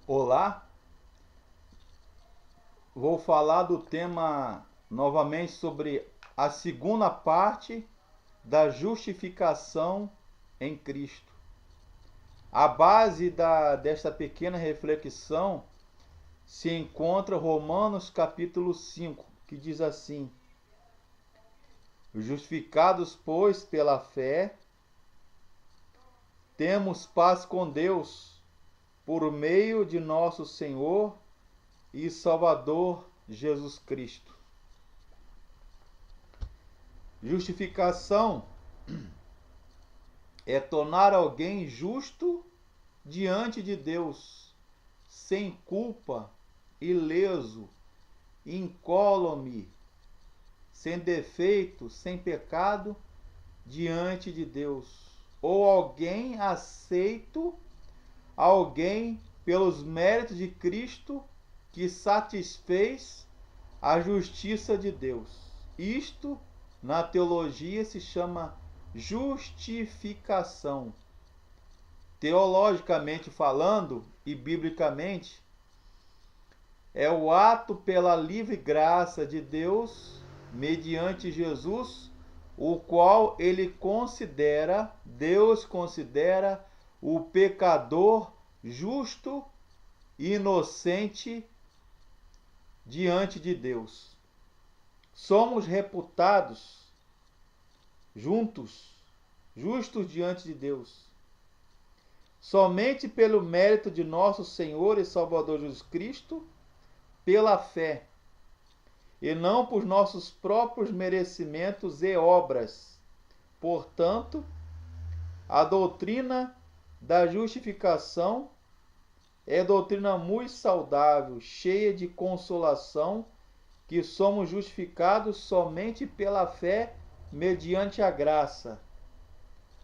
Olá, vou falar do tema novamente sobre a segunda parte da justificação em Cristo. A base desta pequena reflexão se encontra Romanos capítulo 5, que diz assim: Justificados, pois, pela fé, temos paz com Deus, por meio de nosso Senhor e Salvador Jesus Cristo. Justificação é tornar alguém justo diante de Deus, sem culpa, ileso, incólume, sem defeito, sem pecado diante de Deus. Ou alguém aceito, alguém pelos méritos de Cristo que satisfez a justiça de Deus. Isto na teologia se chama justificação. Teologicamente falando e biblicamente, é o ato pela livre graça de Deus, mediante Jesus, o qual Deus considera o pecador justo e inocente diante de Deus. Somos reputados justos diante de Deus, somente pelo mérito de nosso Senhor e Salvador Jesus Cristo, pela fé, e não por nossos próprios merecimentos e obras. Portanto, a doutrina da justificação é doutrina muito saudável, cheia de consolação, que somos justificados somente pela fé, mediante a graça,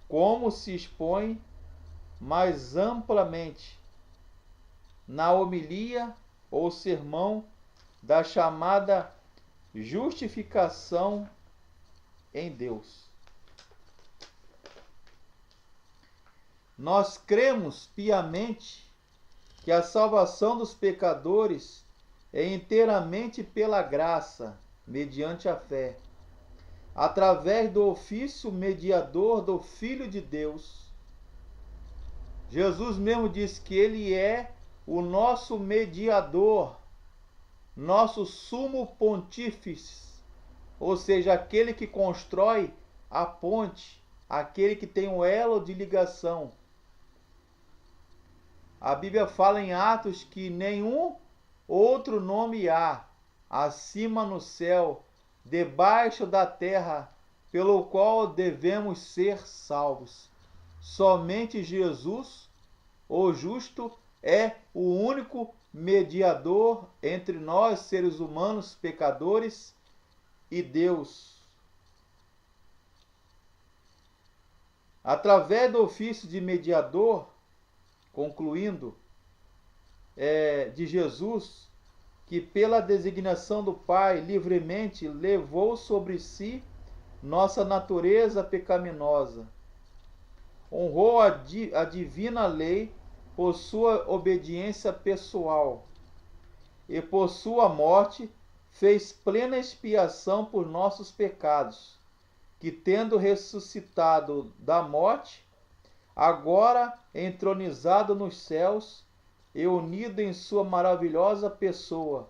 como se expõe mais amplamente na homilia ou sermão da chamada justificação em Deus. Nós cremos piamente que a salvação dos pecadores é inteiramente pela graça, mediante a fé, através do ofício mediador do Filho de Deus. Jesus mesmo diz que ele é o nosso mediador, nosso sumo pontífice, ou seja, aquele que constrói a ponte, aquele que tem um elo de ligação. A Bíblia fala em Atos que nenhum outro nome há, acima no céu, debaixo da terra, pelo qual devemos ser salvos. Somente Jesus, o justo, é o único mediador entre nós, seres humanos, pecadores, e Deus. Através do ofício de mediador, concluindo, de Jesus, que pela designação do Pai livremente levou sobre si nossa natureza pecaminosa, honrou a divina lei por sua obediência pessoal e por sua morte fez plena expiação por nossos pecados, que tendo ressuscitado da morte, agora entronizado nos céus e unido em sua maravilhosa pessoa,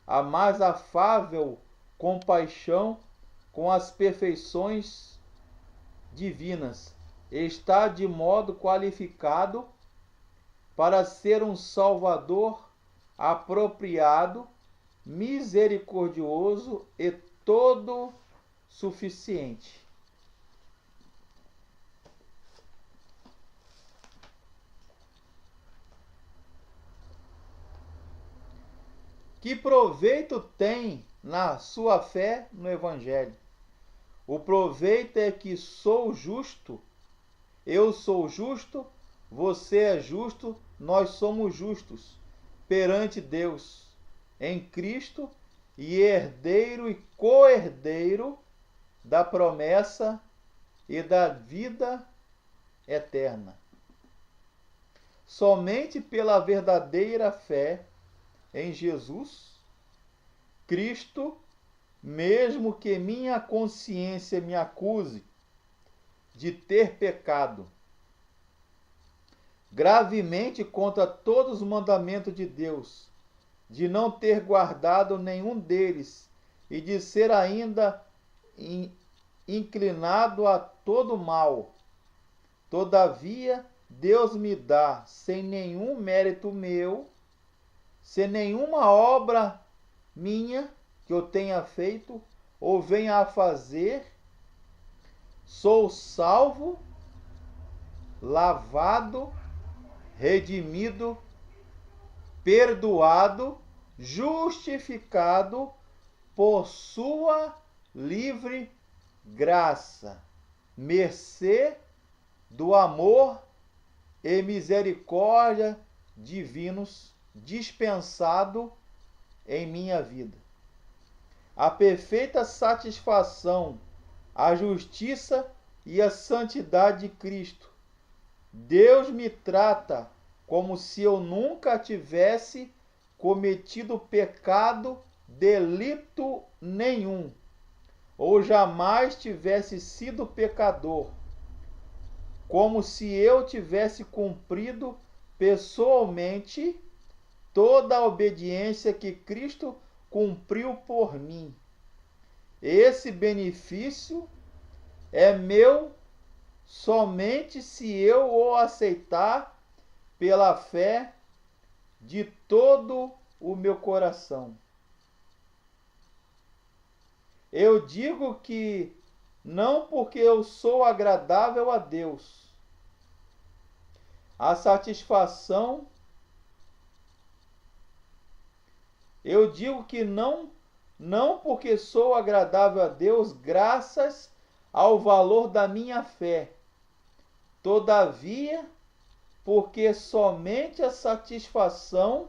a mais afável compaixão com as perfeições divinas, está de modo qualificado para ser um Salvador apropriado, misericordioso e todo suficiente. Que proveito tem na sua fé no Evangelho? O proveito é que sou justo, eu sou justo, você é justo, nós somos justos perante Deus em Cristo e herdeiro e co-herdeiro da promessa e da vida eterna. somente pela verdadeira fé em Jesus Cristo, mesmo que minha consciência me acuse de ter pecado gravemente contra todos os mandamentos de Deus, de não ter guardado nenhum deles e de ser ainda inclinado a todo mal. Todavia, Deus me dá, sem nenhum mérito meu, sem nenhuma obra minha que eu tenha feito ou venha a fazer, sou salvo, lavado, redimido, perdoado, justificado por sua livre graça, mercê do amor e misericórdia divinos dispensado em minha vida. A perfeita satisfação, a justiça e a santidade de Cristo. Deus me trata como se eu nunca tivesse cometido pecado, delito nenhum, ou jamais tivesse sido pecador, como se eu tivesse cumprido pessoalmente toda a obediência que Cristo cumpriu por mim. Esse benefício é meu somente se eu o aceitar pela fé de todo o meu coração. Eu digo que não porque eu sou agradável a Deus. A satisfação. Eu digo que não porque sou agradável a Deus, graças ao valor da minha fé. Todavia, porque somente a satisfação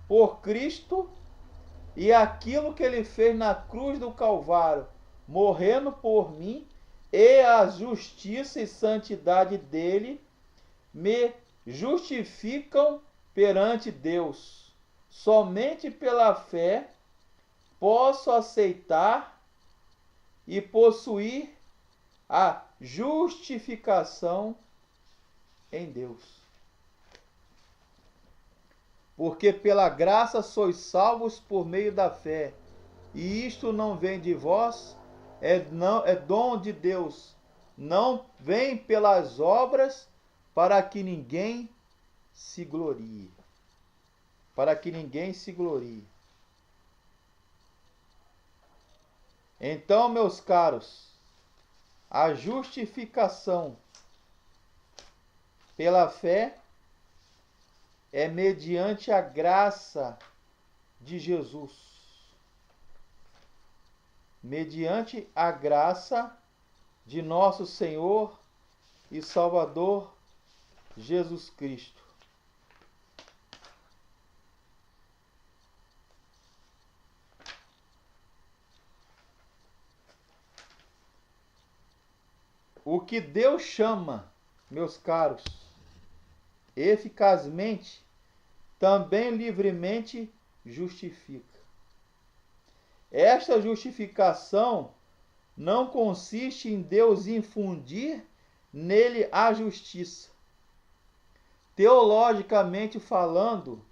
por Cristo e aquilo que ele fez na cruz do Calvário, morrendo por mim, e a justiça e santidade dele me justificam perante Deus. Somente pela fé posso aceitar e possuir a justificação em Deus. Porque pela graça sois salvos por meio da fé, e isto não vem de vós, é dom de Deus, não vem pelas obras, para que ninguém se glorie. Para que ninguém se glorie. Então, meus caros, a justificação pela fé é mediante a graça de Jesus. Mediante a graça de nosso Senhor e Salvador Jesus Cristo. O que Deus chama, meus caros, eficazmente, também livremente justifica. Esta justificação não consiste em Deus infundir nele a justiça, teologicamente falando,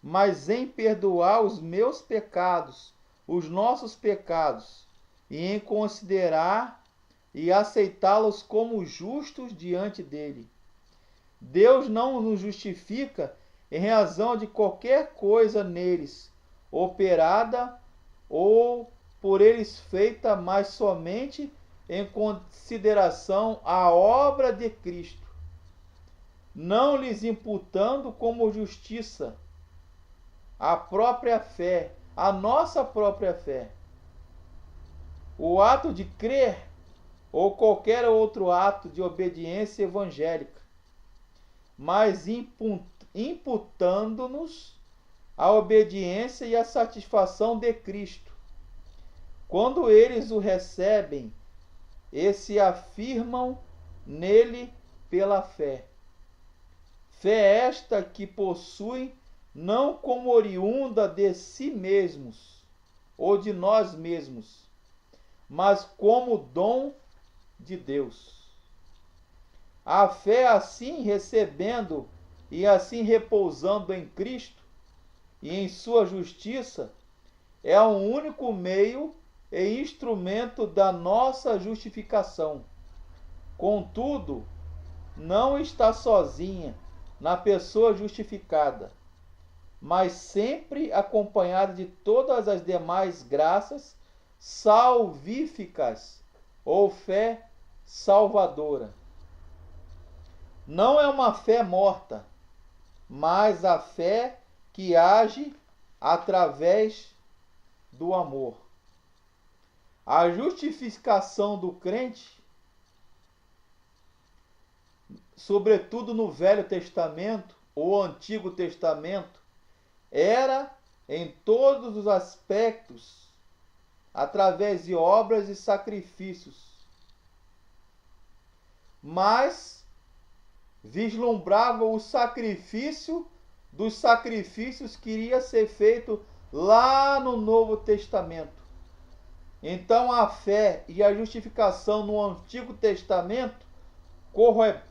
mas em perdoar os meus pecados, os nossos pecados, e em considerar e aceitá-los como justos diante dele. Deus não nos justifica em razão de qualquer coisa neles, operada ou por eles feita, mas somente em consideração à obra de Cristo, não lhes imputando como justiça a própria fé, a nossa própria fé. O ato de crer ou qualquer outro ato de obediência evangélica, mas imputando-nos a obediência e a satisfação de Cristo. Quando eles o recebem e se afirmam nele pela fé. Fé esta que possuem não como oriunda de si mesmos ou de nós mesmos, mas como dom de Deus. A fé, assim recebendo e assim repousando em Cristo e em sua justiça, é o único meio e instrumento da nossa justificação. Contudo, não está sozinha na pessoa justificada, mas sempre acompanhada de todas as demais graças salvíficas ou fé salvadora. Não é uma fé morta, mas a fé que age através do amor. A justificação do crente, sobretudo no Velho Testamento ou Antigo Testamento, era em todos os aspectos através de obras e sacrifícios, mas vislumbrava o sacrifício dos sacrifícios que iria ser feito lá no Novo Testamento. Então a fé e a justificação no Antigo Testamento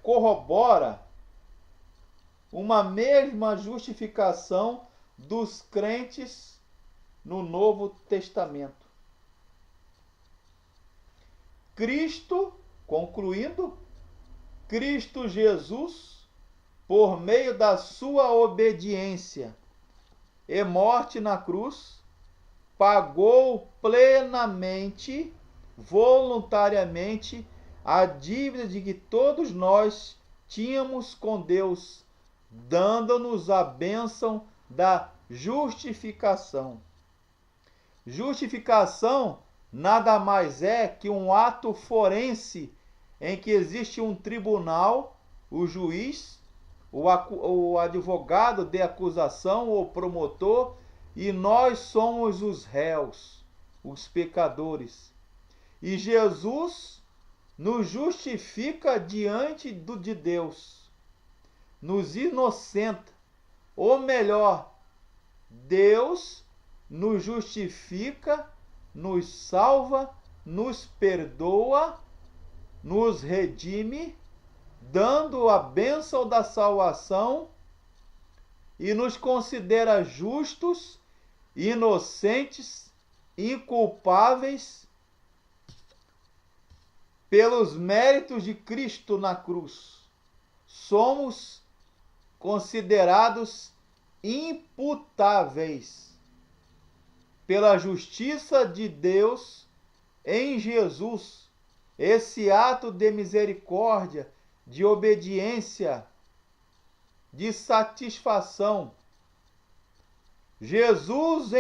corrobora uma mesma justificação dos crentes no Novo Testamento. Cristo, concluindo, Cristo Jesus, por meio da sua obediência e morte na cruz, pagou plenamente, voluntariamente, a dívida de que todos nós tínhamos com Deus, dando-nos a bênção da justificação. Justificação nada mais é que um ato forense em que existe um tribunal, o juiz, o advogado de acusação ou promotor, e nós somos os réus, os pecadores. E Jesus nos justifica diante de Deus, nos inocenta, ou melhor, Deus nos justifica, nos salva, nos perdoa, nos redime, dando a bênção da salvação e nos considera justos, inocentes, inculpáveis pelos méritos de Cristo na cruz. Somos considerados imputáveis pela justiça de Deus em Jesus. Esse ato de misericórdia, de obediência, de satisfação. Jesus,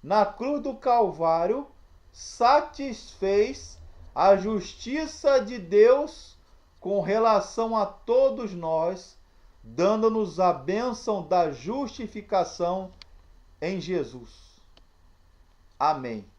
na cruz do Calvário, satisfez a justiça de Deus com relação a todos nós, dando-nos a bênção da justificação em Jesus. Amém.